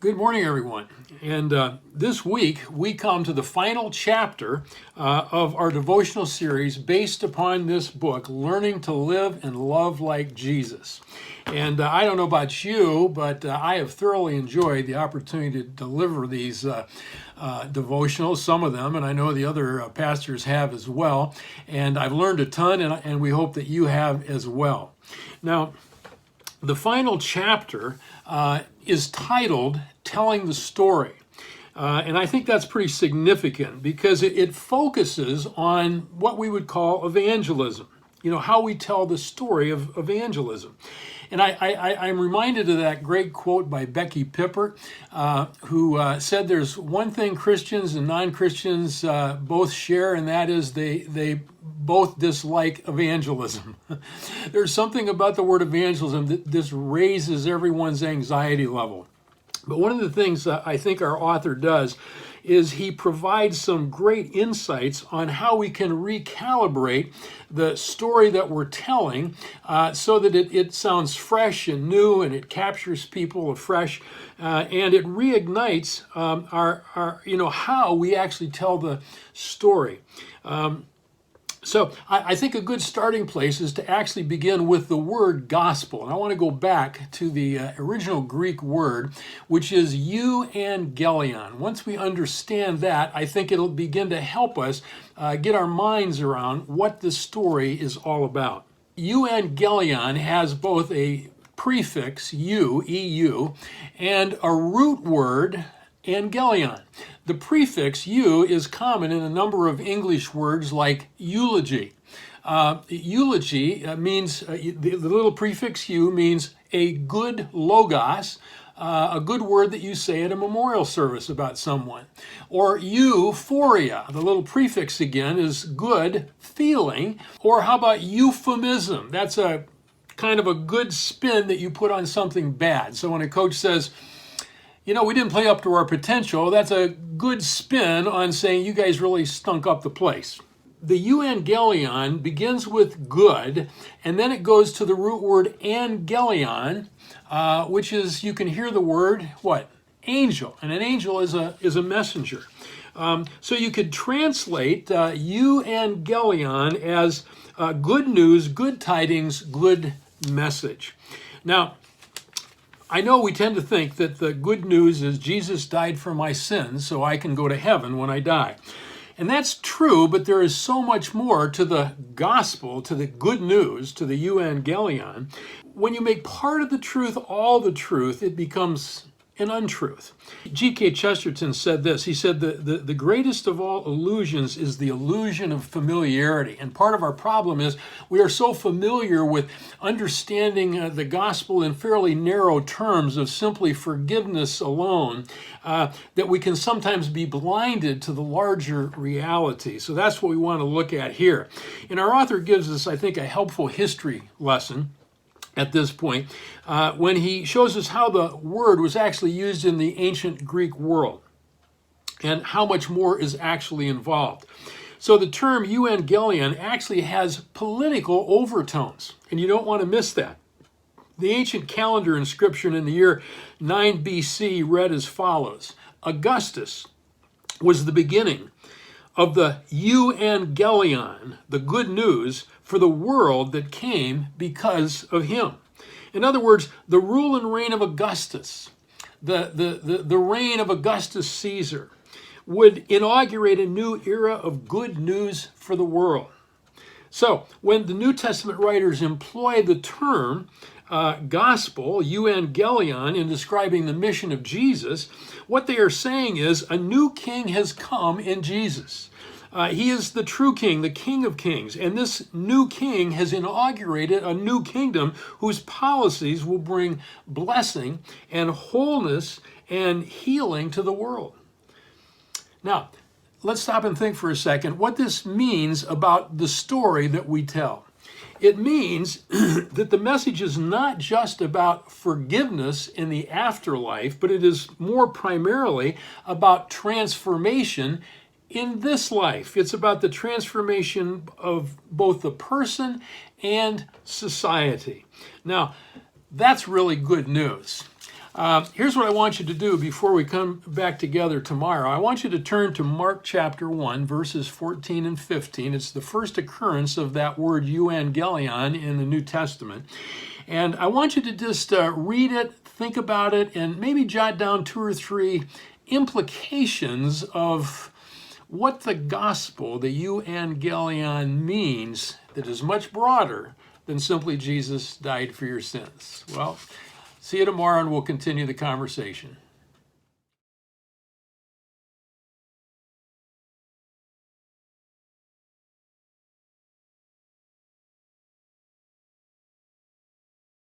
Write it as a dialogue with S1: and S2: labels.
S1: Good morning, everyone. And this week, we come to the final chapter of our devotional series based upon this book, Learning to Live and Love Like Jesus. And I don't know about you, but I have thoroughly enjoyed the opportunity to deliver these devotionals, some of them, and I know the other pastors have as well. And I've learned a ton, and we hope that you have as well. Now, the final chapter is titled Telling the Story. And I think that's pretty significant because it focuses on what we would call evangelism, how we tell the story of evangelism. And I'm reminded of that great quote by Becky Pippert, who said there's one thing Christians and non-Christians both share, and that is they both dislike evangelism. There's something about the word evangelism that just raises everyone's anxiety level. But one of the things I think our author does is he provides some great insights on how we can recalibrate the story that we're telling so that it sounds fresh and new and it captures people afresh and it reignites our how we actually tell the story. So I think a good starting place is to actually begin with the word gospel. And I want to go back to the original Greek word, which is euangelion. Once we understand that, I think it'll begin to help us get our minds around what the story is all about. Euangelion has both a prefix, eu, and a root word, angelion. The prefix "eu" is common in a number of English words like eulogy. Eulogy means, the little prefix "eu" means a good logos, a good word that you say at a memorial service about someone. Or euphoria, the little prefix again is good feeling. Or how about euphemism? That's a kind of a good spin that you put on something bad. So when a coach says, we didn't play up to our potential, that's a good spin on saying you guys really stunk up the place. The euangelion begins with good, and then it goes to the root word angelion, which is, you can hear the word, what? Angel. And an angel is a messenger. So you could translate euangelion as good news, good tidings, good message. Now, I know we tend to think that the good news is Jesus died for my sins so I can go to heaven when I die. And that's true, but there is so much more to the gospel, to the good news, to the euangelion. When you make part of the truth all the truth, it becomes an untruth. G.K. Chesterton said this. He said, the greatest of all illusions is the illusion of familiarity. And part of our problem is we are so familiar with understanding the gospel in fairly narrow terms of simply forgiveness alone that we can sometimes be blinded to the larger reality. So that's what we want to look at here. And our author gives us, I think, a helpful history lesson at this point, when he shows us how the word was actually used in the ancient Greek world and how much more is actually involved. So the term euangelion actually has political overtones, and you don't want to miss that. The ancient calendar inscription in the year 9 BC read as follows: Augustus was the beginning of the euangelion, the good news for the world that came because of him. In other words, the rule and reign of Augustus, the reign of Augustus Caesar, would inaugurate a new era of good news for the world. So when the New Testament writers employ the term gospel, euangelion, in describing the mission of Jesus, what they are saying is a new king has come in Jesus. He is the true king, the King of Kings, and this new king has inaugurated a new kingdom whose policies will bring blessing and wholeness and healing to the world. Now, let's stop and think for a second what this means about the story that we tell. It means that the message is not just about forgiveness in the afterlife, but it is more primarily about transformation in this life. It's about the transformation of both the person and society. Now, that's really good news. Here's what I want you to do before we come back together tomorrow. I want you to turn to Mark chapter 1, verses 14 and 15. It's the first occurrence of that word euangelion in the New Testament. And I want you to just read it, think about it, and maybe jot down 2 or 3 implications of what the gospel, the euangelion, means that is much broader than simply Jesus died for your sins. Well, see you tomorrow and we'll continue the conversation.